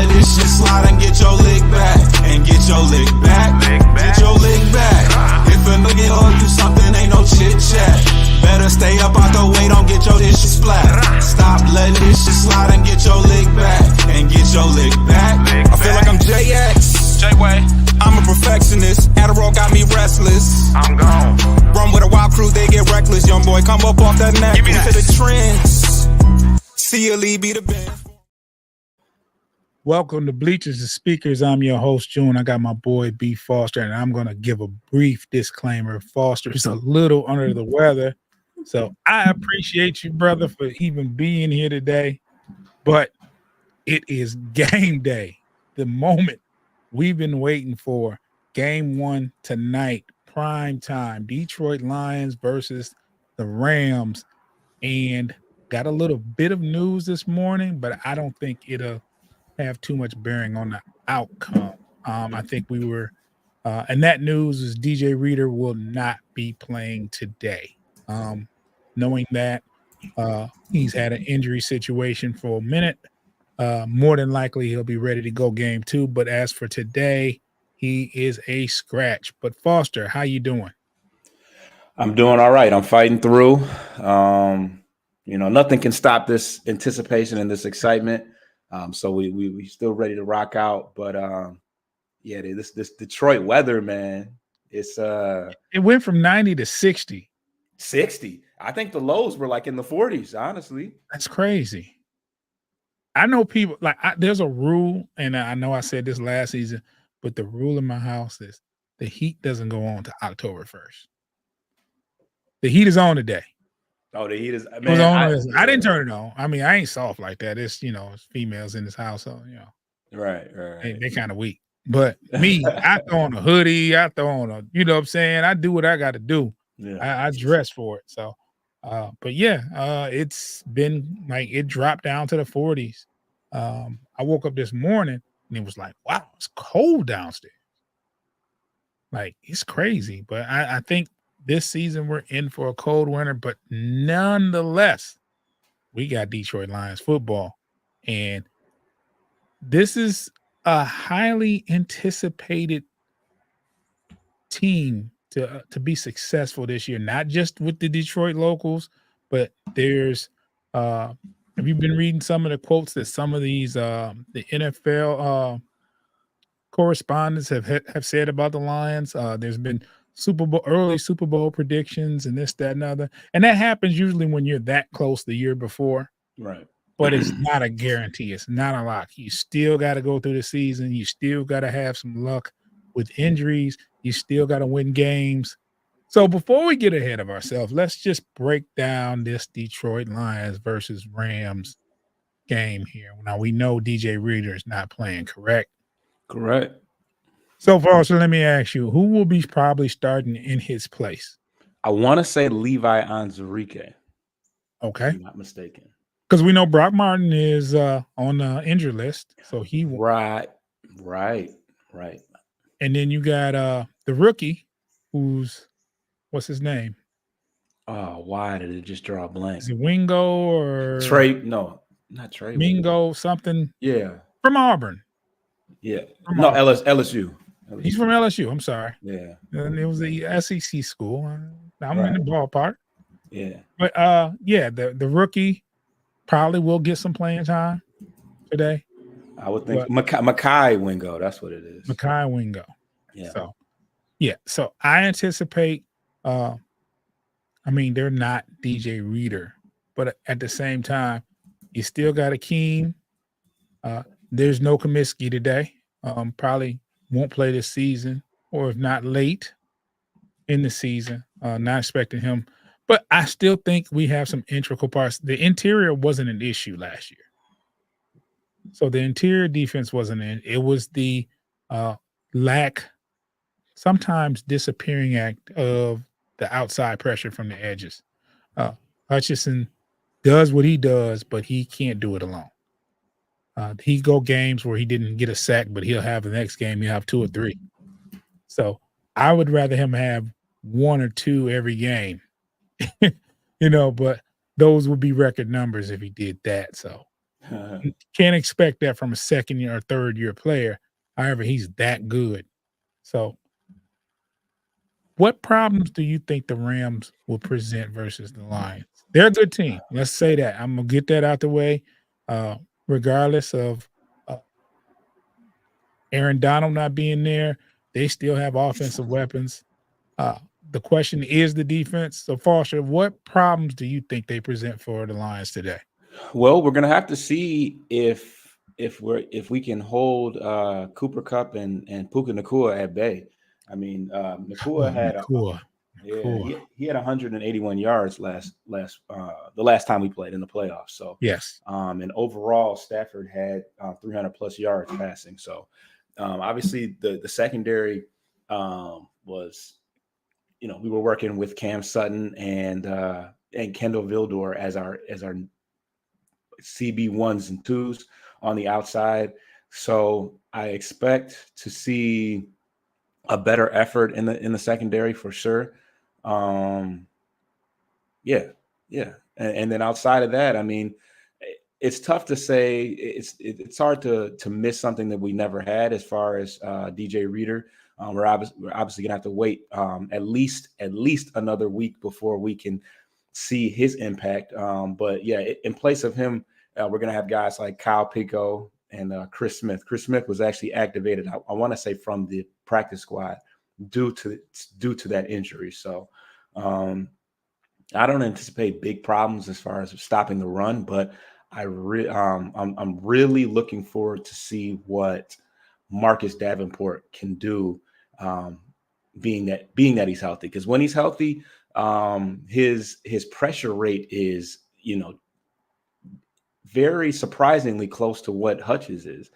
let this shit slide and get your lick back. And get your lick back. Get your lick back. If a nigga owe you something, ain't no chit chat. Better stay up out the way, don't get your dishes splat. Stop letting this shit slide and get your lick back. And get your lick back. I feel like I'm JX. J-Way. I'm a perfectionist. Adderall got me restless. I'm gone. Run with a wild crew, they get reckless. Young boy, come up off that neck. Give me that. To the trends. See a lead, be the band. Welcome to Bleachers and Speakers. I'm your host, June. I got my boy, B. Foster, and I'm going to give a brief disclaimer. Foster is a little under the weather, so I appreciate you, brother, for even being here today, but it is game day, the moment we've been waiting for. Game one tonight, prime time, Detroit Lions versus the Rams, and got a little bit of news this morning, but I don't think it'll have too much bearing on the outcome. I think we were, and that news is DJ Reader will not be playing today. Knowing that he's had an injury situation for a minute, more than likely he'll be ready to go game two. But as for today, he is a scratch. But Foster, how you doing? I'm doing all right. I'm fighting through. Nothing can stop this anticipation and this excitement. So we still ready to rock out. But this Detroit weather, man, it's it went from 90 to 60. 60. I think the lows were like in the 40s, honestly. That's crazy. I know people there's a rule, and I know I said this last season, but the rule in my house is the heat doesn't go on to October 1st. The heat is on today. Oh, the heat is. Man, I didn't turn it on. I mean, I ain't soft like that. It's it's females in this house, so Right. They kind of weak. But me, I throw on a hoodie. I throw on a, what I'm saying. I do what I got to do. Yeah, I dress for it. So, it's been like it dropped down to the 40s. I woke up this morning and it was like, wow, it's cold downstairs. Like it's crazy, but I think this season we're in for a cold winter, but nonetheless, we got Detroit Lions football, and this is a highly anticipated team to be successful this year, not just with the Detroit locals, but there's have you been reading some of the quotes that some of these the NFL correspondents have said about the Lions? There's been early Super Bowl predictions and this, that, and other. And that happens usually when you're that close the year before. Right. But it's not a guarantee. It's not a lock. You still got to go through the season. You still got to have some luck with injuries. You still got to win games. So before we get ahead of ourselves, let's just break down this Detroit Lions versus Rams game here. Now, we know DJ Reader is not playing, correct? Correct. So far, let me ask you, who will be probably starting in his place? I want to say Levi Onwuzurike. Okay. If I'm not mistaken. Because we know Brock Martin is on the injury list. So he will. Right. And then you got the rookie, what's his name? Oh, why did it just draw a blank? Is it Wingo or Trey? No, not Trey. Mingo, something. Yeah. From Auburn. Yeah. From Auburn. LSU. He's from LSU. I'm sorry. Yeah. And it was the SEC school. I'm in the ballpark. Yeah. But the rookie probably will get some playing time today. I would think Mekhi Wingo. That's what it is. Mekhi Wingo. Yeah. So I anticipate. They're not DJ Reader, but at the same time, you still got Akeem. There's no Comiskey today. Probably won't play this season, or if not late in the season. Not expecting him, but I still think we have some integral parts. The interior wasn't an issue last year, so the interior defense wasn't in. It was the lack, sometimes disappearing act of the outside pressure from the edges. Hutchinson does what he does, but he can't do it alone. He go games where he didn't get a sack, but he'll have the next game, he'll have 2 or 3. So I would rather him have 1 or 2 every game, but those would be record numbers if he did that. So Can't expect that from a second year or third year player. However, he's that good. So, what problems do you think the Rams will present versus the Lions? They're a good team. Let's say that. I'm gonna get that out the way. Regardless of uh, Aaron Donald not being there, they still have offensive weapons. Uh, the question is the defense. So, Foster, what problems do you think they present for the Lions today? Well, we're gonna have to see if we can hold Cooper Cup and Puka Nacua at bay. I mean, Nacua had Nakua. he had 181 yards the last time we played in the playoffs. So Yes. And overall, Stafford had 300 plus yards passing. So obviously the secondary was, we were working with Cam Sutton and Kendall Vildor as our CB 1s and 2s on the outside. So I expect to see a better effort in the secondary for sure. Yeah. And then outside of that, I mean, it's tough to say. It's hard to miss something that we never had as far as DJ Reader. We're obviously gonna have to wait at least another week before we can see his impact. But yeah, in place of him, we're gonna have guys like Kyle Pico and Chris Smith. Chris Smith was actually activated, I want to say, from the practice squad due to that injury. So I don't anticipate big problems as far as stopping the run, but I'm really looking forward to see what Marcus Davenport can do, being that he's healthy. Because when he's healthy, his pressure rate is, very surprisingly close to what Hutch's is.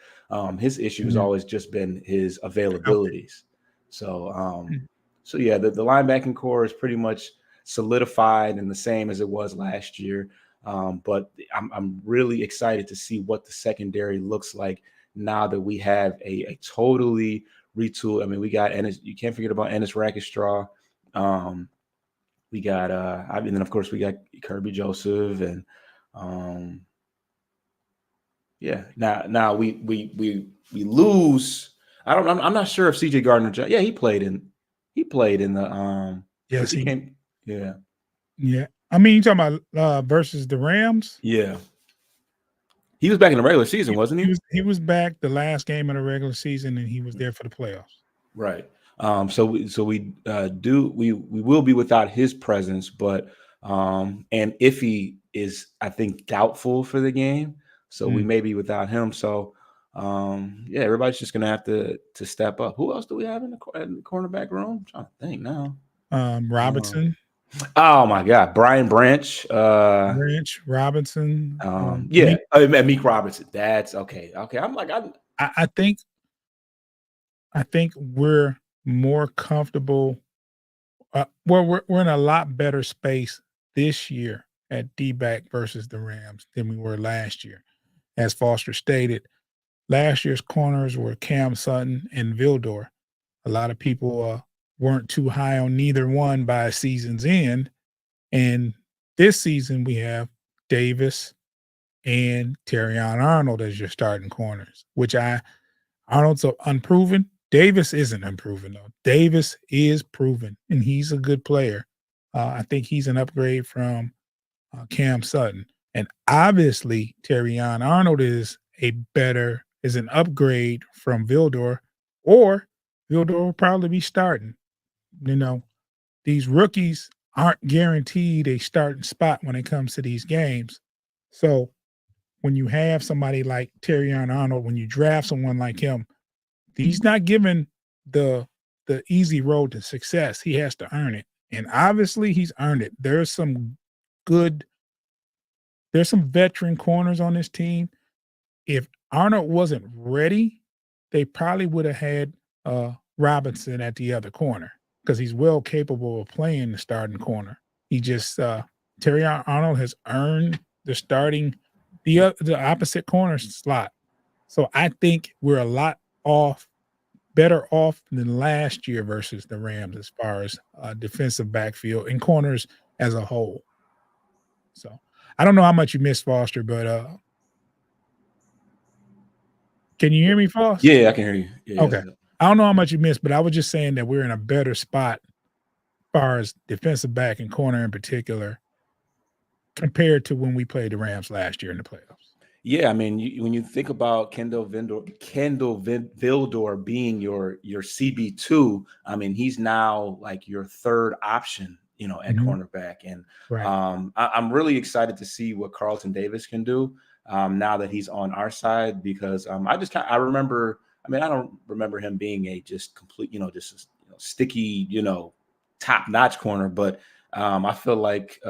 His issue has always just been his availabilities. So yeah, the linebacking core is pretty much solidified and the same as it was last year. But I'm really excited to see what the secondary looks like now that we have a totally retool. I mean, we got Ennis. You can't forget about Ennis Rackstraw. We got and then of course we got Kirby Joseph and yeah. Now we lose. I'm not sure if CJ Gardner. Yeah, he played in the Yes, he came. Yeah. Yeah. I mean, you talking about versus the Rams? Yeah. He was back in the regular season, wasn't he? He was back the last game of the regular season, and he was there for the playoffs. Right. So we will be without his presence, but and Iffy is, I think, doubtful for the game, so we may be without him. So yeah, everybody's just gonna have to step up. Who else do we have in the cornerback room? I'm trying to think now. Robinson. Oh my God, Brian Branch. Robinson. Yeah, Meek Robinson. That's okay. Okay, I'm like I think we're more comfortable. We're in a lot better space this year at D-back versus the Rams than we were last year. As Foster stated, last year's corners were Cam Sutton and Vildor. A lot of people weren't too high on neither one by season's end. And this season we have Davis and Terrion Arnold as your starting corners, which Arnold's unproven. Davis isn't unproven, though. Davis is proven, and he's a good player. I think he's an upgrade from Cam Sutton. And obviously, Terrion Arnold is an upgrade from Vildor, or Vildor will probably be starting. These rookies aren't guaranteed a starting spot when it comes to these games. So when you have somebody like Terrion Arnold, when you draft someone like him, he's not given the easy road to success. He has to earn it. And obviously he's earned it. There's some veteran corners on this team. If Arnold wasn't ready, they probably would have had Robinson at the other corner, because he's well capable of playing the starting corner. He just Terrion Arnold has earned the starting the opposite corner slot. So I think we're a lot better off than last year versus the Rams as far as defensive backfield and corners as a whole. So I don't know how much you missed, Foster, but Can you hear me, Foss? Yeah, I can hear you. Yeah, Okay. I don't know how much you missed, but I was just saying that we're in a better spot as far as defensive back and corner in particular compared to when we played the Rams last year in the playoffs. Yeah, I mean, when you think about Kendall Vildor being your CB2, I mean, he's now like your third option, at cornerback. And Right. I'm really excited to see what Carlton Davis can do now that he's on our side, because I remember, I don't remember him being a just complete, just a sticky, top-notch corner, but I feel like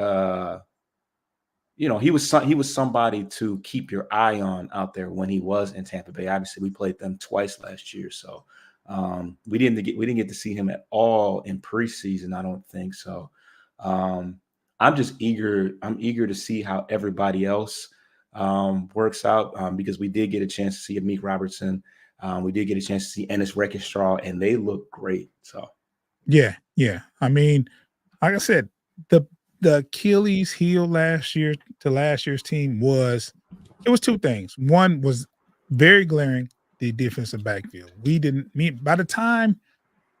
he was somebody to keep your eye on out there when he was in Tampa Bay. Obviously, we played them twice last year, so we didn't get to see him at all in preseason. I don't think so. I'm just eager. I'm eager to see how everybody else works out, because we did get a chance to see Amik Robertson. We did get a chance to see Ennis Reckenstraw, and they look great. So yeah. I mean, like I said, the Achilles heel last year to last year's team was two things. One was very glaring, the defensive backfield. By the time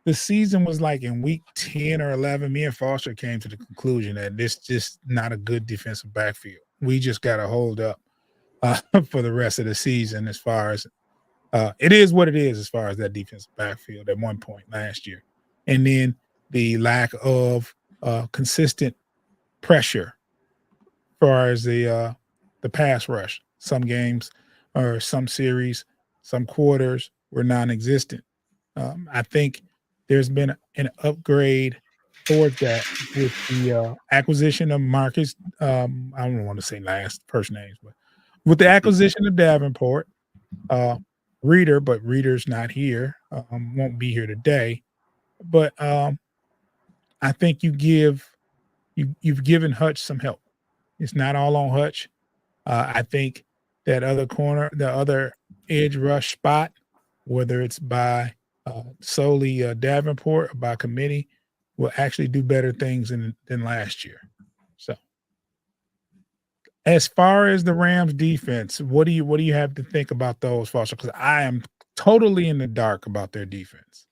the season was like in week 10 or 11, me and Foster came to the conclusion that this just not a good defensive backfield. We just got to hold up for the rest of the season as far as it is what it is as far as that defensive backfield at one point last year. And then the lack of consistent pressure as far as the pass rush. Some games or some series, some quarters were non-existent. I think there's been an upgrade towards that with the acquisition of Marcus. I don't want to say first names, but with the acquisition of Davenport, Reader, but Reader's not here, won't be here today. But I think you've given Hutch some help. It's not all on Hutch. I think that the other edge rush spot, whether it's by solely Davenport or by committee, will actually do better things than last year. So, as far as the Rams defense, what do you have to think about those, Foster? Because I am totally in the dark about their defense.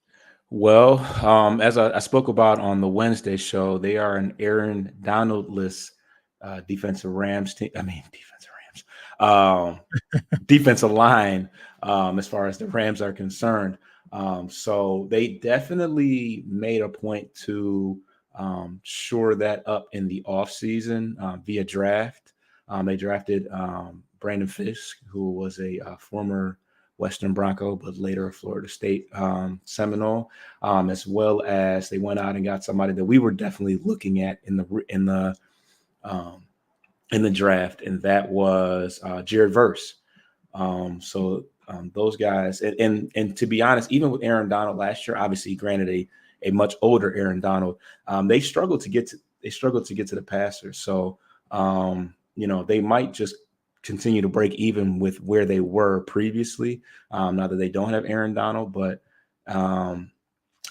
Well, as I spoke about on the Wednesday show, they are an Aaron Donald-less defensive Rams team. Defensive line, as far as the Rams are concerned. So they definitely made a point to shore that up in the offseason via draft. They drafted Brandon Fisk, who was a former Western Bronco, but later a Florida State Seminole, as well as they went out and got somebody that we were definitely looking at in the draft, and that was Jared Verse. So those guys, and to be honest, even with Aaron Donald last year, obviously, granted a much older Aaron Donald, they struggled to get to the passer. So they might just continue to break even with where they were previously, now that they don't have Aaron Donald. But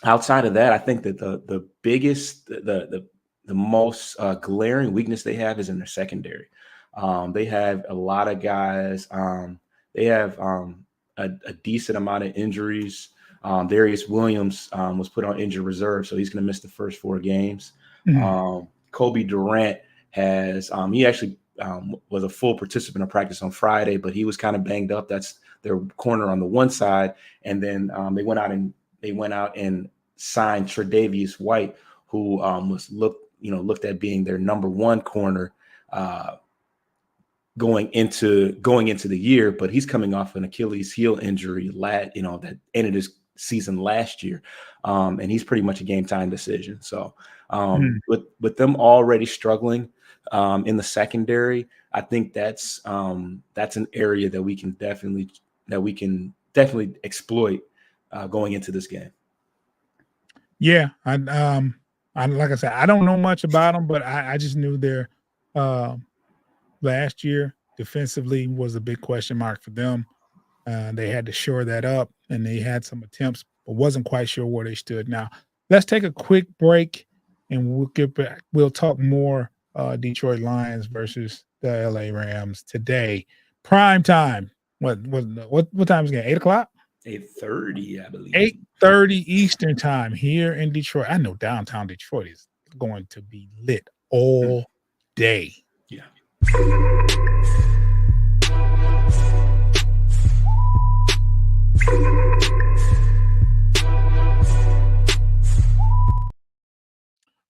outside of that, I think that the biggest, the most glaring weakness they have is in their secondary. They have a lot of guys. They have a decent amount of injuries. Darius Williams was put on injured reserve, so he's going to miss the first 4 games. Kobe Durant has he actually was a full participant in practice on Friday, but he was kind of banged up. That's their corner on the one side, and then they went out and signed Tre'Davious White, who was looked at being their number 1 corner going into the year, but he's coming off an Achilles heel injury that ended his season last year, and he's pretty much a game time decision. So with them already struggling in the secondary, I think that's an area that we can definitely exploit going into this game. Yeah, I like I said, I don't know much about them, but I just knew their last year defensively was a big question mark for them. They had to shore that up, and they had some attempts, but wasn't quite sure where they stood. Now, let's take a quick break, and we'll get back. We'll talk more Detroit Lions versus the LA Rams today. Prime time, What time is it? 8:00? 8:30, I believe. 8:30 Eastern time here in Detroit. I know downtown Detroit is going to be lit all day. Yeah.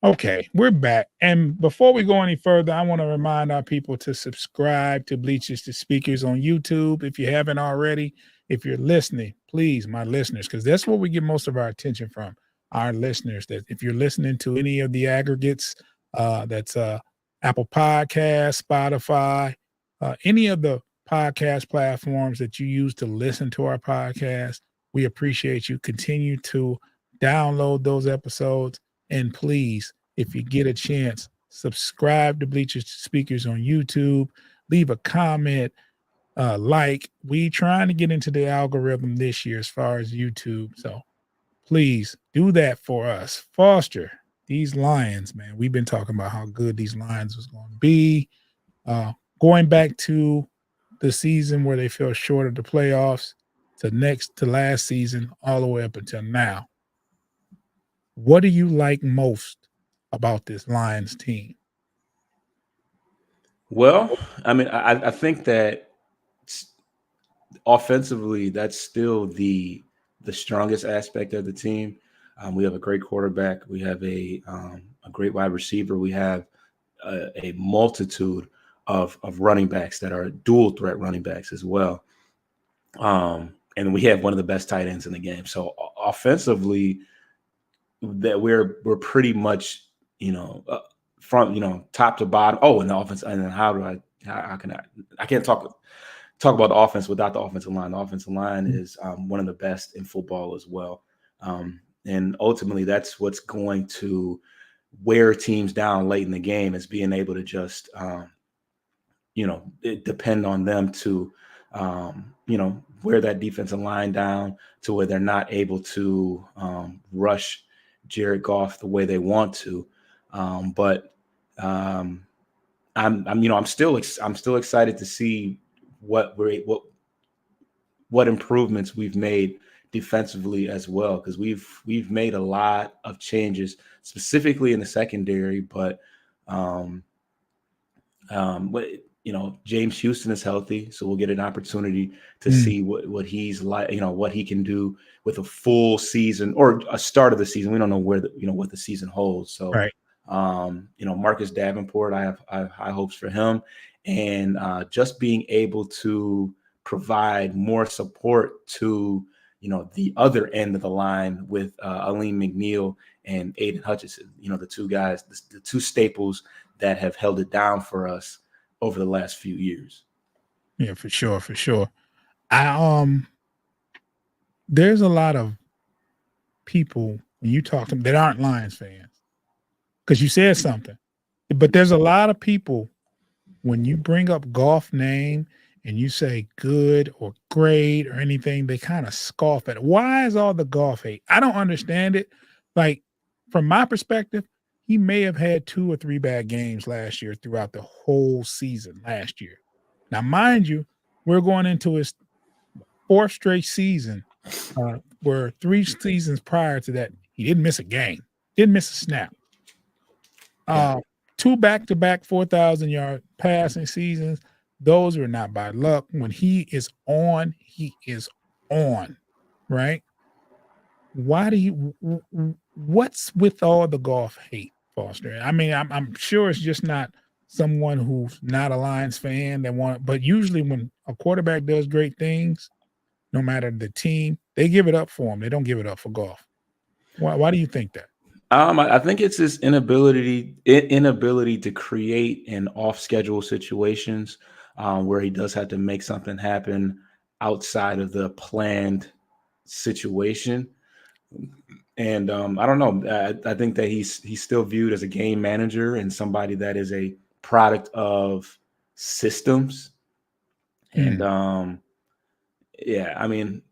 Okay, we're back. And before we go any further, I want to remind our people to subscribe to Bleachers to Speakers on YouTube if you haven't already. If you're listening, please, my listeners, because that's where we get most of our attention from, our listeners. That if you're listening to any of the aggregates, that's Apple Podcasts, Spotify, any of the podcast platforms that you use to listen to our podcast, we appreciate you. Continue to download those episodes. And please, if you get a chance, subscribe to Bleachers to Speakers on YouTube. Leave a comment, like. We trying to get into the algorithm this year as far as YouTube. So please do that for us. Foster, these Lions, man. We've been talking about how good these Lions was going to be. Going back to the season where they fell short of the playoffs to last season, all the way up until now. What do you like most about this Lions team? Well, I mean, I think that offensively, that's still the strongest aspect of the team. We have a great quarterback. We have a great wide receiver. We have a multitude of running backs that are dual threat running backs as well. And we have one of the best tight ends in the game. So offensively, that we're pretty much, from top to bottom. Oh, and the offense. And then how can I can't talk about the offense without the offensive line. The offensive line is one of the best in football as well. And ultimately, that's what's going to wear teams down late in the game, is being able to just, depend on them to, wear that defensive line down to where they're not able to rush Jared Goff the way they want to. But I'm still excited to see what improvements we've made defensively as well, because we've made a lot of changes specifically in the secondary. But James Houston is healthy, so we'll get an opportunity to see what he's like, what he can do with a full season or a start of the season. We don't know where what the season holds. So, right. Marcus Davenport, I have high hopes for him, and just being able to provide more support to the other end of the line with Aleem McNeil and Aiden Hutchinson. The two guys, the two staples that have held it down for us over the last few years. Yeah, for sure. There's a lot of people when you talk to them that aren't Lions fans, because you said something, but there's a lot of people when you bring up Goff name and you say good or great or anything, they kind of scoff at it. Why is all the Goff hate? I don't understand it. Like, from my perspective, he may have had 2 or 3 bad games last year throughout the whole season last year. Now, mind you, we're going into his 4th straight season, where 3 seasons prior to that, he didn't miss a game, didn't miss a snap. 2 back-to-back 4,000-yard passing seasons. Those are not by luck. When he is on, right? What's with all the Goff hate, Foster? I mean, I'm sure it's just not someone who's not a Lions fan but usually when a quarterback does great things, no matter the team, they give it up for him. They don't give it up for Goff. Why do you think that? I think it's his inability to create in off-schedule situations where he does have to make something happen outside of the planned situation. And I don't know. I think that he's still viewed as a game manager and somebody that is a product of systems. And I mean,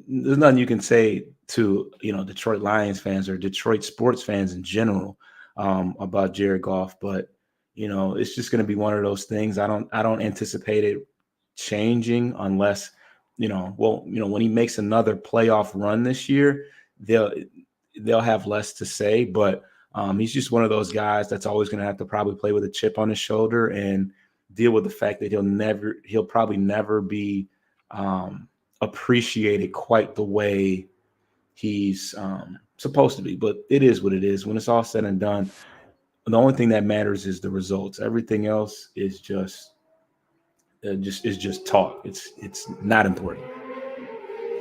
there's nothing you can say to Detroit Lions fans or Detroit sports fans in general about Jared Goff, but it's just going to be one of those things. I don't anticipate it changing unless when he makes another playoff run this year, they'll have less to say. But he's just one of those guys that's always going to have to probably play with a chip on his shoulder and deal with the fact that he'll probably never be appreciated quite the way he's supposed to be. But it is what it is. When it's all said and done, the only thing that matters is the results. Everything else is just talk. It's not important.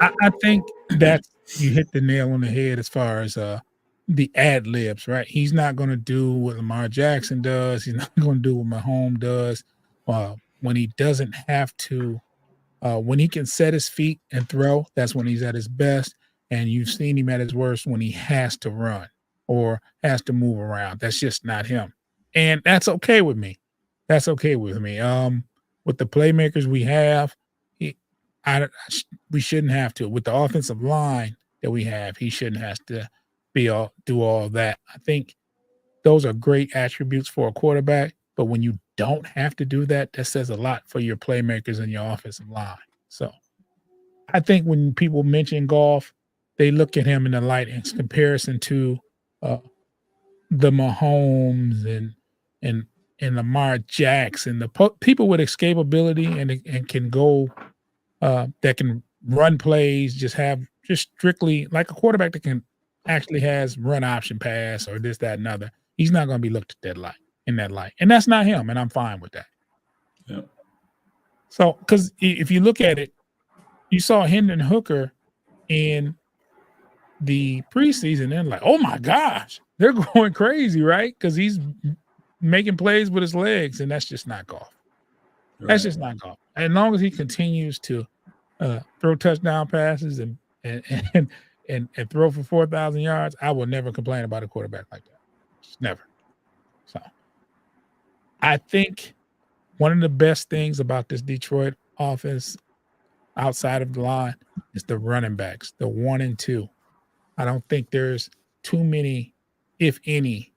I think that you hit the nail on the head as far as the ad libs, right? He's not going to do what Lamar Jackson does. He's not going to do what Mahomes does. When he doesn't have to, when he can set his feet and throw, that's when he's at his best. And you've seen him at his worst when he has to run or has to move around. That's just not him. And that's okay with me. That's okay with me. With the playmakers we have, we shouldn't have to. With the offensive line that we have, he shouldn't have to do all that. I think those are great attributes for a quarterback, but when you don't have to do that, that says a lot for your playmakers and your offensive line. So I think when people mention Goff, they look at him in the light in comparison to the Mahomes and Lamar Jackson, the people with escapability and can go that can run plays, just strictly like a quarterback that can actually has run option pass or this, that, and other. He's not going to be looked at in that light. And that's not him, and I'm fine with that. Yeah. So, because if you look at it, you saw Hendon Hooker in the preseason, and like, oh my gosh, they're going crazy, right? Because he's making plays with his legs, and that's just not Goff. Right. That's just not Goff. As long as he continues to throw touchdown passes and throw for 4,000 yards, I will never complain about a quarterback like that. Just never. So I think one of the best things about this Detroit offense outside of the line is the running backs, the 1 and 2. I don't think there's too many, if any,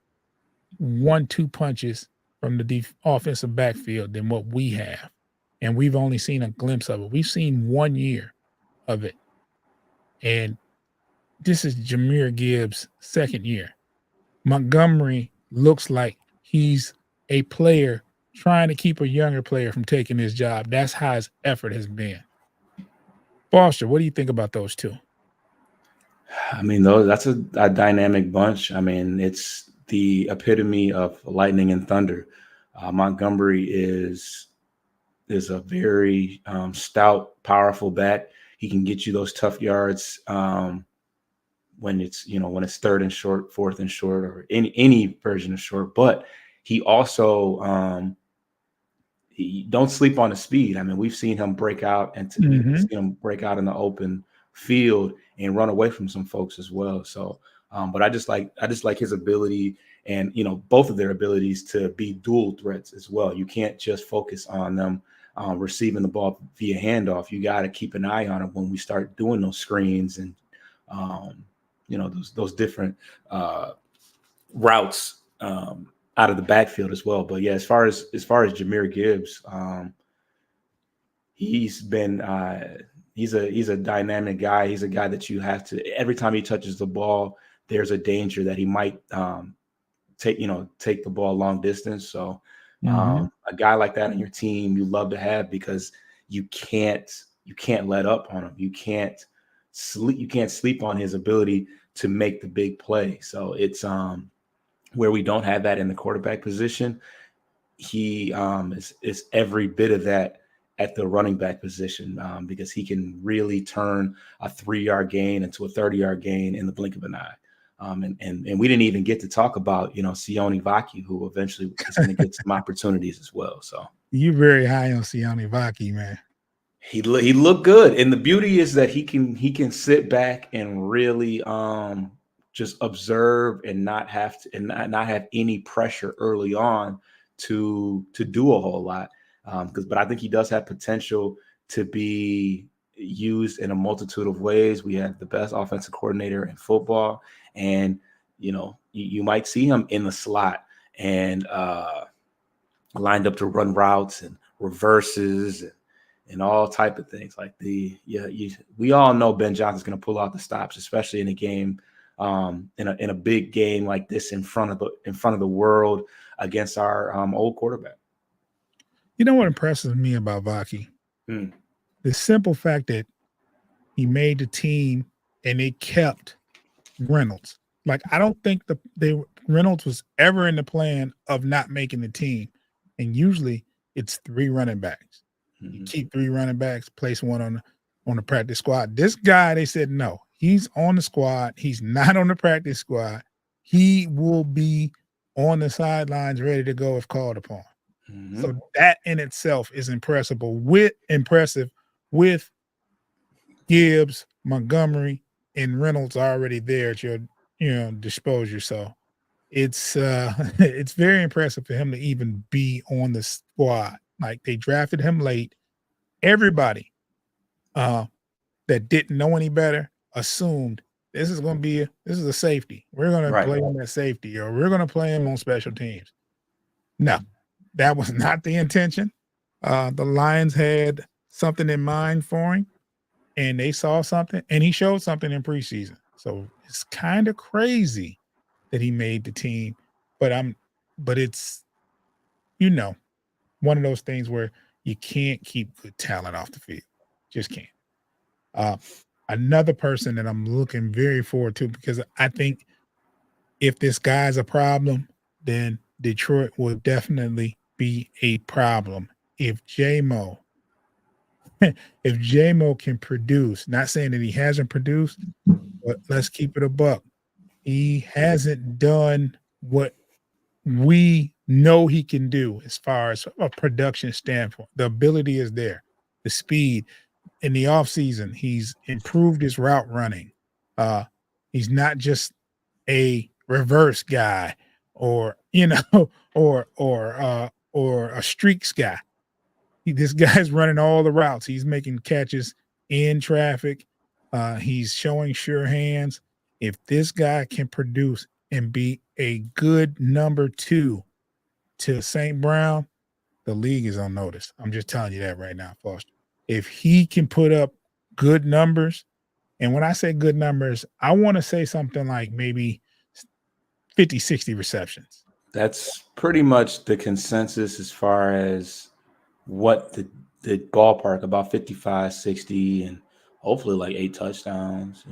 1-2 punches from the offensive backfield than what we have. And we've only seen a glimpse of it. We've seen 1 year of it. And this is Jahmyr Gibbs' second year. Montgomery looks like he's a player trying to keep a younger player from taking his job. That's how his effort has been. Foster, what do you think about those two? I mean, that's a dynamic bunch. I mean, it's the epitome of lightning and thunder. Montgomery is a very stout, powerful back. He can get you those tough yards when it's third and short, fourth and short, or any version of short. But he also he don't sleep on the speed. I mean, we've seen him break out and seen him break out in the open field and run away from some folks as well. So, but I just like his ability and both of their abilities to be dual threats as well. You can't just focus on them receiving the ball via handoff. You got to keep an eye on them when we start doing those screens and those different routes out of the backfield as well. But yeah, as far as Jahmyr Gibbs, he's been he's a dynamic guy. He's a guy that you have to, every time he touches the ball, there's a danger that he might take the ball long distance. So a guy like that on your team, you love to have, because you can't let up on him. You can't sleep on his ability to make the big play. So it's where we don't have that in the quarterback position. He is every bit of that at the running back position, because he can really turn a 3-yard gain into a 30-yard gain in the blink of an eye. And we didn't even get to talk about, Sione Vaki, who eventually is going to get some opportunities as well. So you're very high on Sione Vaki, man. He looked good. And the beauty is that he can sit back and really just observe and not have any pressure early on to do a whole lot. But I think he does have potential to be used in a multitude of ways. We have the best offensive coordinator in football, and you might see him in the slot and lined up to run routes and reverses and all type of things. Like we all know Ben Johnson's going to pull out the stops, especially in a game, in a big game like this in front of the world against our old quarterback. You know what impresses me about Vaki? The simple fact that he made the team and they kept Reynolds. Like, I don't think Reynolds was ever in the plan of not making the team. And usually it's 3 running backs. You keep 3 running backs, place one on the practice squad. This guy, they said, no, he's on the squad. He's not on the practice squad. He will be on the sidelines ready to go if called upon. So that in itself is impressive with Gibbs, Montgomery, and Reynolds already there at your disposal. So it's very impressive for him to even be on the squad. Like, they drafted him late. Everybody that didn't know any better assumed this is a safety. We're going to play him at safety, or we're going to play him on special teams. No, that was not the intention. The Lions had something in mind for him, and they saw something, and he showed something in preseason. So it's kind of crazy that he made the team, but it's, one of those things where you can't keep good talent off the field. Just can't. Another person that I'm looking very forward to, because I think if this guy's a problem, then Detroit will definitely be a problem. If J-Mo can produce, not saying that he hasn't produced, but let's keep it a buck. He hasn't done what we know he can do as far as a production standpoint. The ability is there, the speed. In the offseason, he's improved his route running. He's not just a reverse guy or a streaks guy. This guy's running all the routes. He's making catches in traffic. He's showing sure hands. If this guy can produce and be a good number 2 to St. Brown, the league is on notice. I'm just telling you that right now, Foster. If he can put up good numbers, and when I say good numbers, I want to say something like maybe 50, 60 receptions. That's pretty much the consensus as far as what the ballpark, about 55, 60, and hopefully like 8 touchdowns.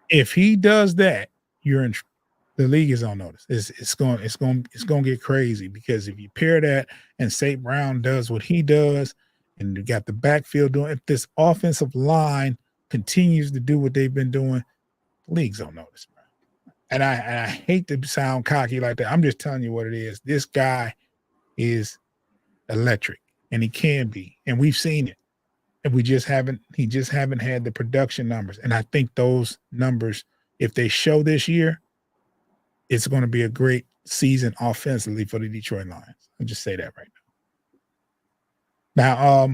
If he does that, the league is on notice. It's going to get crazy, because if you pair that and St. Brown does what he does, and you got the backfield doing, if this offensive line continues to do what they've been doing, the league's on notice, man. And I hate to sound cocky like that. I'm just telling you what it is. This guy is electric, and he can be, and we've seen it. And he just haven't had the production numbers. And I think those numbers, if they show this year, it's going to be a great season offensively for the Detroit Lions. I'll just say that right now. Now,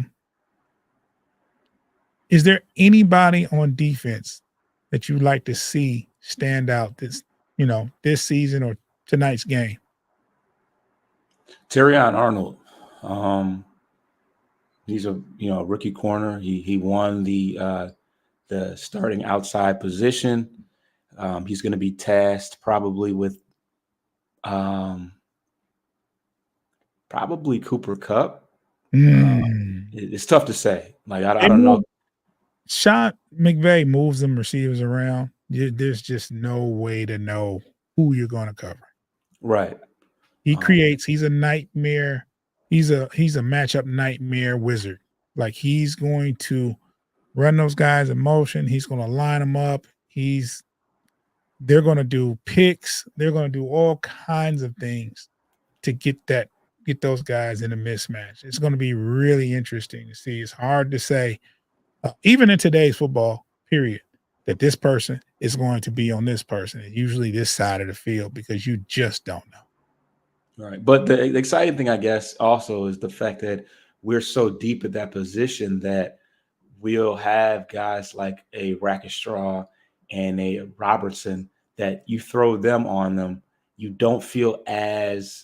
is there anybody on defense that you'd like to see stand out this season or tonight's game? Terrion Arnold. He's a rookie corner. He won the starting outside position. He's going to be tasked probably with probably Cooper Kupp. It's tough to say. Like, I don't know. Sean McVay moves them receivers around. There's just no way to know who you're going to cover. Right. He's a nightmare. He's a matchup nightmare wizard. Like, he's going to run those guys in motion. He's going to line them up. They're going to do picks. They're going to do all kinds of things to get those guys in a mismatch. It's going to be really interesting to see. It's hard to say, even in today's football, period, that this person is going to be on this person, and usually this side of the field, because you just don't know. Right. But the exciting thing, I guess, also is the fact that we're so deep at that position that we'll have guys like a Rackstraw and a Robertson that you throw them on them, you don't feel as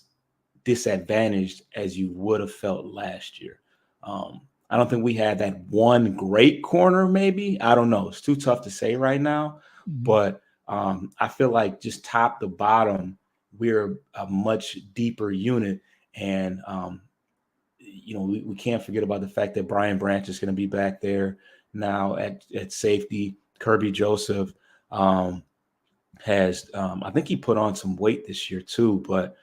disadvantaged as you would have felt last year. I don't think we had that one great corner, maybe. I don't know. It's too tough to say right now. But I feel like just top to bottom, we're a much deeper unit. And, we can't forget about the fact that Brian Branch is going to be back there now at safety. Kirby Joseph has, I think he put on some weight this year too, but,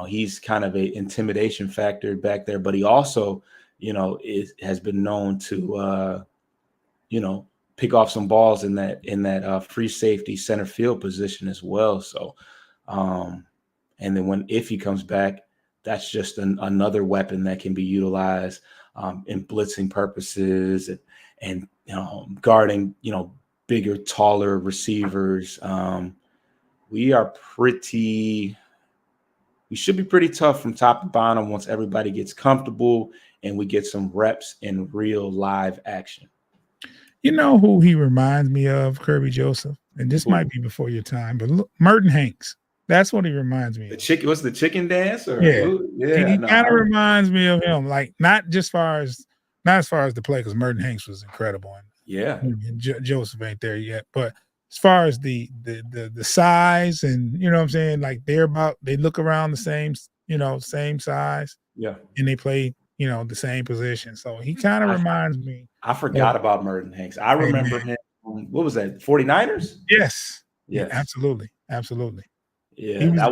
he's kind of a intimidation factor back there, but he also, has been known to, pick off some balls in that free safety center field position as well. So, and then if he comes back, that's just another weapon that can be utilized in blitzing purposes and guarding, bigger, taller receivers. We should be pretty tough from top to bottom once everybody gets comfortable and we get some reps in real live action. You know who he reminds me of, Kirby Joseph? And this might be before your time, but look, Merton Hanks. That's what he reminds me of. What's the chicken dance? Or yeah. He kind of reminds me of him, like not as far as the play, because Merton Hanks was incredible. And Joseph ain't there yet, but as far as the size and what I'm saying, like they look around the same size. Yeah. And they play, the same position. So he kind of reminds me. I forgot about Merton Hanks. I remember him. What was that? 49ers? Yes. Yeah, absolutely. Absolutely. Yeah, that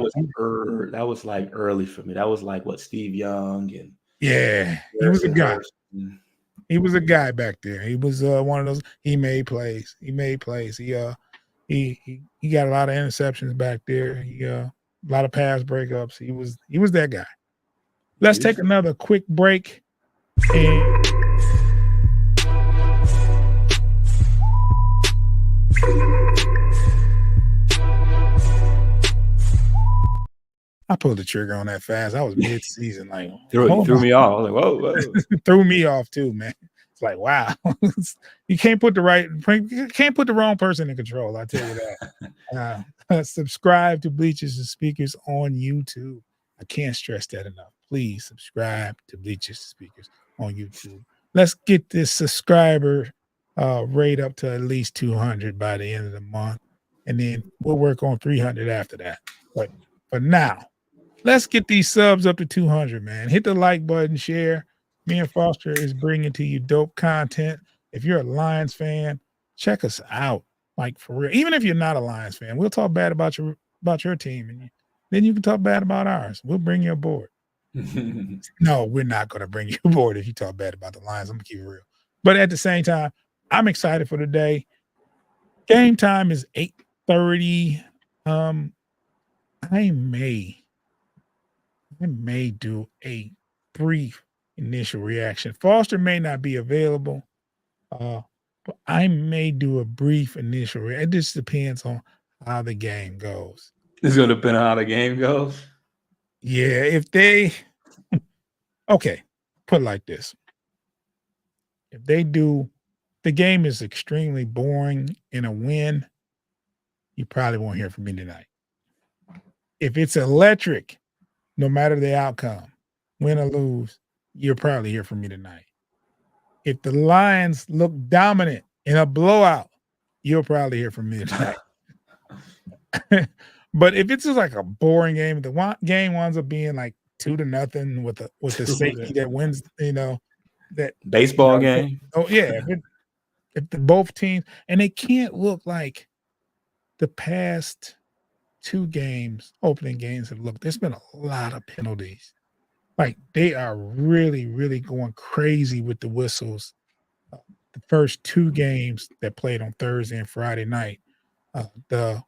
was like early for me. That was like what Steve Young and he was a guy. He was a guy back there. He was one of those. He made plays. He got a lot of interceptions back there. A lot of pass breakups. He was that guy. Let's take another quick break. And I pulled the trigger on that fast. I was mid-season, like threw me off. I was like, whoa. Threw me off too, man. It's like, wow. You can't put the wrong person in control. I tell you that. Subscribe to Bleachers and Speakers on YouTube. I can't stress that enough. Please subscribe to Bleachers and Speakers on YouTube. Let's get this subscriber rate up to at least 200 by the end of the month, and then we'll work on 300 after that. But for now, let's get these subs up to 200, man. Hit the like button, share. Me and Foster is bringing to you dope content. If you're a Lions fan, check us out. Like, for real. Even if you're not a Lions fan, we'll talk bad about your team, and then you can talk bad about ours. We'll bring you aboard. No, we're not going to bring you aboard if you talk bad about the Lions. I'm going to keep it real. But at the same time, I'm excited for the day. Game time is 8:30. I may do a brief initial reaction. Foster may not be available, but I may do a brief initial reaction. It just depends on how the game goes. It's going to depend on how the game goes? Yeah, if they – okay, put it like this. If they do – the game is extremely boring in a win, you probably won't hear from me tonight. If it's electric, no matter the outcome, win or lose, you'll probably hear from me tonight. If the Lions look dominant in a blowout, you'll probably hear from me tonight. But if it's just like a boring game, the game winds up being like 2-0 with the safety that wins, that baseball game. Oh yeah, if the both teams, and they can't look like the past two opening games have looked. There's been a lot of penalties. Like, they are really, really going crazy with the whistles. The first two games that played on Thursday and Friday night, the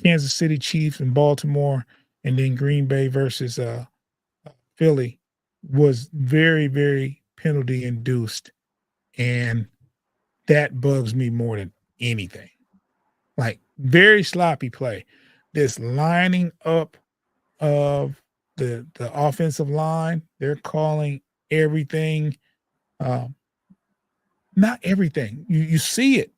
Kansas City Chiefs in Baltimore, and then Green Bay versus Philly, was very, very penalty induced, and that bugs me more than anything. Like, very sloppy play. This lining up of the offensive line, they're calling everything. Not everything. You see it.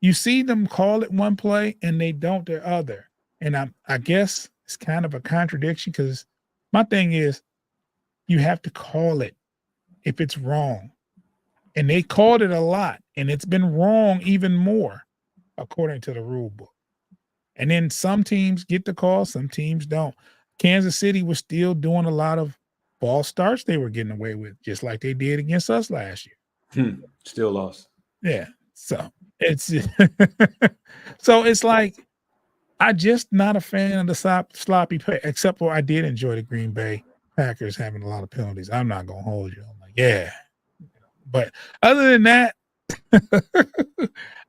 You see them call it one play and they don't the other. And I guess it's kind of a contradiction, because my thing is, you have to call it if it's wrong. And they called it a lot, and it's been wrong even more according to the rule book. And then some teams get the call, some teams don't. Kansas City was still doing a lot of false starts they were getting away with, just like they did against us last year. Still lost. Yeah. So it's so it's like I just not a fan of the sloppy play, except for I did enjoy the Green Bay Packers having a lot of penalties. I'm not gonna hold you. I'm like, yeah. But other than that,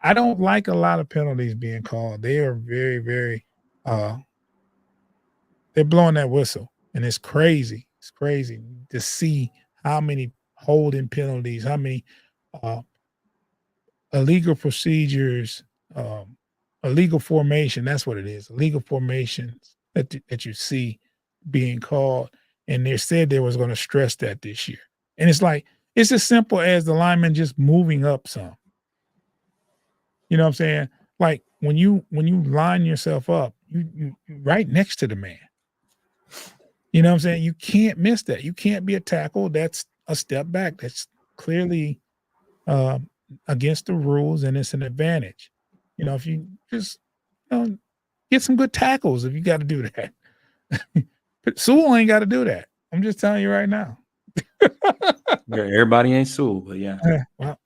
I don't like a lot of penalties being called. They are very, very they're blowing that whistle. And it's crazy. It's crazy to see how many holding penalties, how many illegal procedures, illegal formation. That's what it is. Illegal formations that you see being called. And they said they was going to stress that this year. And it's like, it's as simple as the lineman just moving up some. You know what I'm saying? Like when you line yourself up, you right next to the man. You know what I'm saying? You can't miss that. You can't be a tackle. That's a step back. That's clearly against the rules, and it's an advantage. You know, if you just get some good tackles, if you got to do that. But Sewell ain't got to do that. I'm just telling you right now. Yeah, everybody ain't Sewell, but yeah.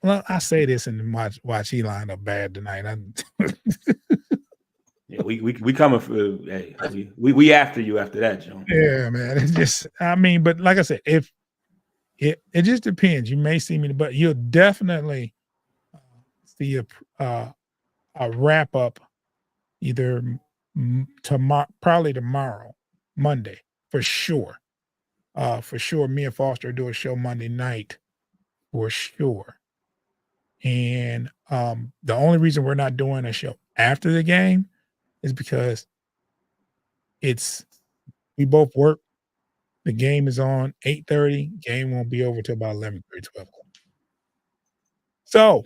Well, I say this and watch he lined up bad tonight. Yeah, we coming for hey, we after you after that, Joe. Yeah, man. It's just, I mean, but like I said, if it just depends. You may see me, but you'll definitely see a wrap up either probably tomorrow, Monday, for sure. For sure, me and Foster do a show Monday night, for sure. And the only reason we're not doing a show after the game is because we both work. The game is on 8:30. Game won't be over till about 11:30, 12 o'clock. So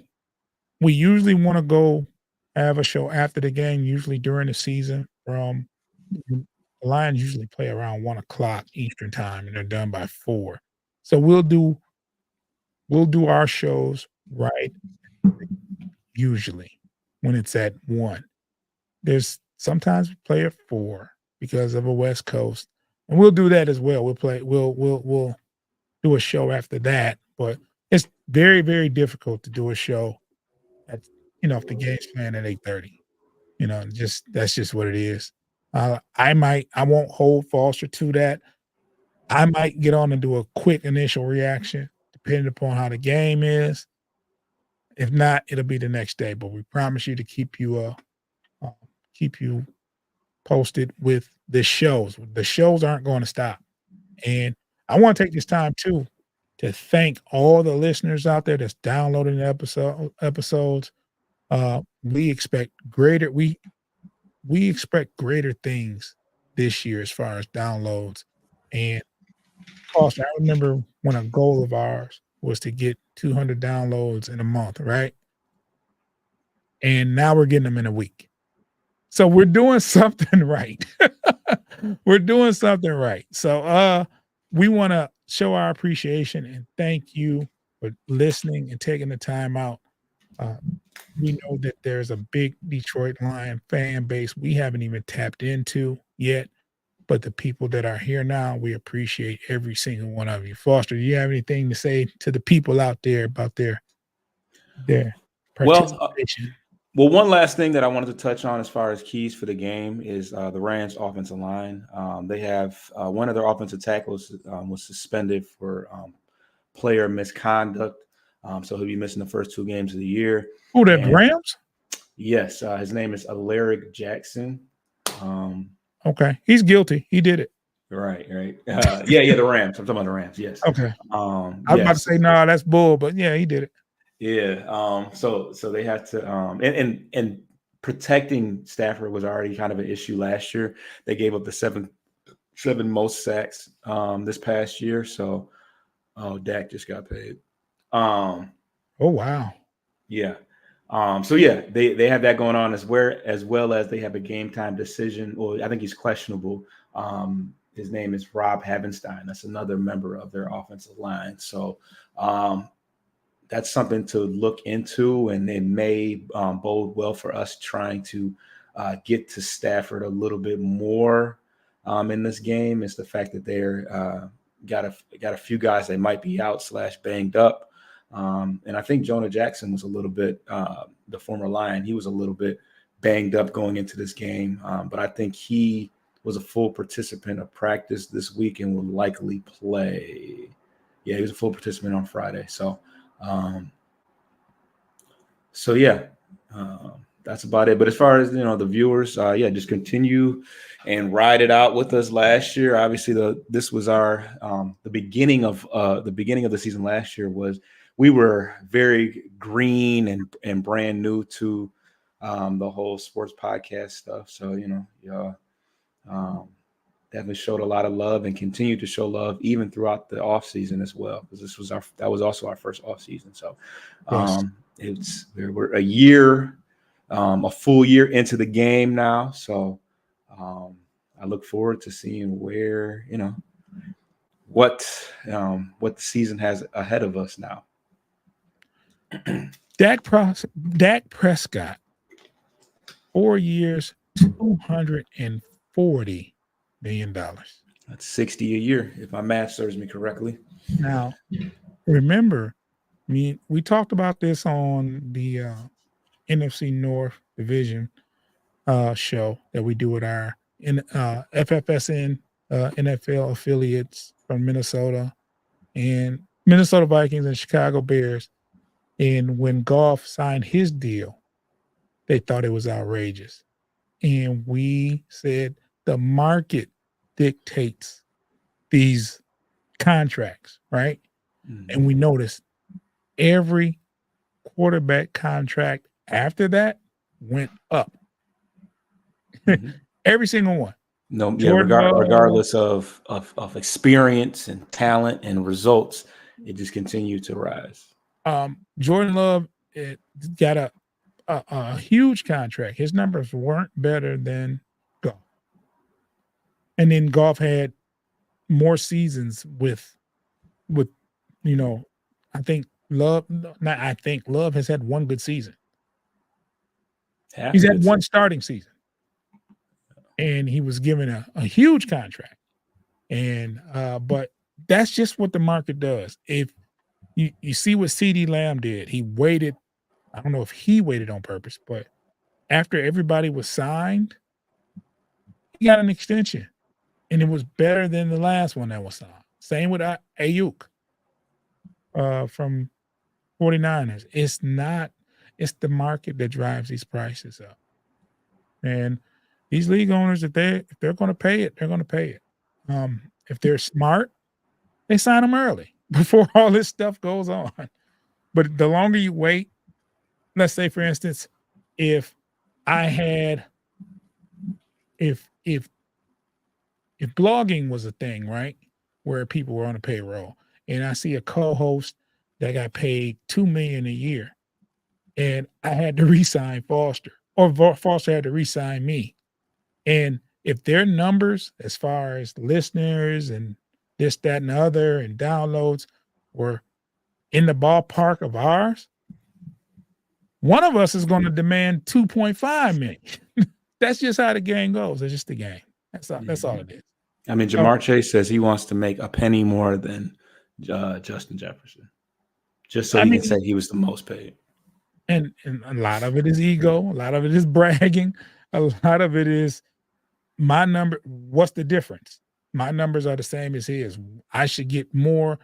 we usually want to go have a show after the game, usually during the season. The Lions usually play around 1 o'clock Eastern time, and they're done by 4. So we'll do our shows right usually when it's at 1. There's sometimes we play at 4 because of a West Coast, and we'll do that as well. We'll do a show after that, but it's very, very difficult to do a show at, if the game's playing at 8:30. That's just what it is. I won't hold Foster to that. I might get on and do a quick initial reaction depending upon how the game is. If not, it'll be the next day, but we promise you to keep you posted with the shows. The shows aren't going to stop. And I want to take this time too to thank all the listeners out there that's downloading the episodes. We expect greater things this year as far as downloads. And Foster, I remember when a goal of ours was to get 200 downloads in a month, right? And now we're getting them in a week. So we're doing something right. We're doing something right. So we want to show our appreciation and thank you for listening and taking the time out. We know that there's a big Detroit Lion fan base we haven't even tapped into yet, but the people that are here now, we appreciate every single one of you. Foster, do you have anything to say to the people out there about their participation? Well, one last thing that I wanted to touch on as far as keys for the game is the Rams offensive line. They have one of their offensive tackles was suspended for player misconduct. So he'll be missing the first 2 games of the year. Oh, the Rams? Yes. His name is Alaric Jackson. Okay. He's guilty. He did it. Right. Yeah, the Rams. I'm talking about the Rams. Yes. Okay. I was about to say, no, that's bull, but yeah, he did it. Yeah. So they had to and protecting Stafford was already kind of an issue last year. They gave up the seven most sacks this past year. So Dak just got paid. Oh wow. Yeah. So yeah, they have that going on as well as they have a game time decision. Well, I think he's questionable His name is Rob Havenstein. That's another member of their offensive line. So that's something to look into, and it may bode well for us trying to get to Stafford a little bit more in this game. Is the fact that they're got a few guys that might be out / banged up. And I think Jonah Jackson was a little bit, the former Lion, he was a little bit banged up going into this game. But I think he was a full participant of practice this week and will likely play. Yeah, he was a full participant on Friday. So, that's about it. But as far as, the viewers, just continue and ride it out with us. Last year, obviously, this was our the beginning of the season. Last year we were very green and brand new to the whole sports podcast stuff. So definitely showed a lot of love and continued to show love even throughout the off season as well, because that was also our first off season. So we're a full year into the game now. So I look forward to seeing where what the season has ahead of us now. Dak Prescott, 4 years, $240 million. That's 60 a year, if my math serves me correctly. Now, remember, we talked about this on the NFC North Division show that we do with our FFSN NFL affiliates from Minnesota and Minnesota Vikings and Chicago Bears. And when Goff signed his deal, they thought it was outrageous. And we said the market dictates these contracts, right? Mm-hmm. And we noticed every quarterback contract after that went up. Mm-hmm. Every single one. No, yeah, regardless of experience and talent and results, it just continued to rise. Jordan Love got a huge contract. His numbers weren't better than Goff. And then Goff had more seasons with Love has had one good season. He's had one starting season. And he was given a huge contract. And but that's just what the market does. If you see what CeeDee Lamb did, he waited. I don't know if he waited on purpose, but after everybody was signed, he got an extension. And it was better than the last one that was signed. Same with Ayuk from 49ers. It's the market that drives these prices up. And these league owners, if they're going to pay it, they're going to pay it. If they're smart, they sign them early before all this stuff goes on. But the longer you wait, let's say, for instance, if blogging was a thing, right, where people were on a payroll, and I see a co-host that got paid $2 million a year, and I had to re-sign Foster, or Foster had to re-sign me. And if their numbers, as far as listeners and this, that, and the other, and downloads were in the ballpark of ours, one of us is going to demand $2.5 million. That's just how the game goes. It's just the game. That's all it is. I mean, Jamar Chase says he wants to make a penny more than Justin Jefferson, just so he can say he was the most paid. And a lot of it is ego. A lot of it is bragging. A lot of it is my number. What's the difference? My numbers are the same as his. I should get more,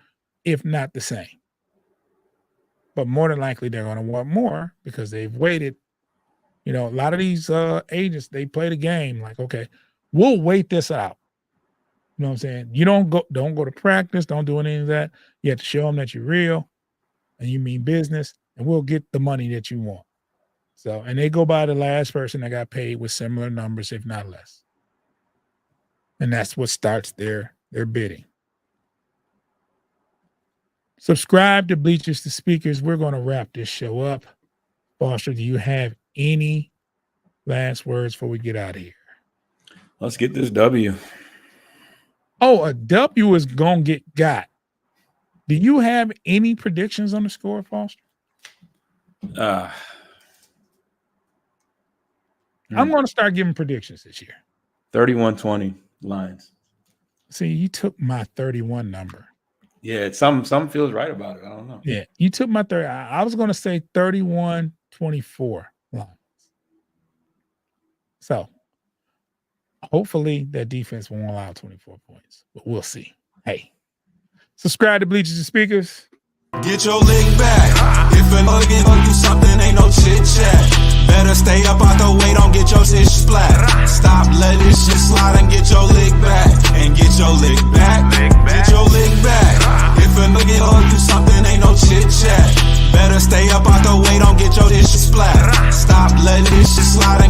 if not the same. But more than likely, they're going to want more because they've waited. A lot of these agents, they play the game like, okay, we'll wait this out. You know what I'm saying? You don't go to practice. Don't do any of that. You have to show them that you're real and you mean business, and we'll get the money that you want. So, and they go by the last person that got paid with similar numbers, if not less. And that's what starts their bidding. Subscribe to Bleachers to Speakers. We're going to wrap this show up. Foster, do you have any last words before we get out of here? Let's get this W. Oh, a W is gonna get got. Do you have any predictions on the score, Foster? I'm going to start giving predictions this year. 31-20 Lions. See, you took my 31 number. Yeah, some feels right about it. I don't know. Yeah, you took my 30. I was going to say 31-24 Lions. So hopefully that defense won't allow 24 points, but we'll see. Hey, subscribe to Bleachers and Speakers. Get your lick back. If a nugget owe you something, ain't no chit chat. Better stay up out the way, don't get your shit splat. Stop letting this shit slide and get your lick back. And get your lick back.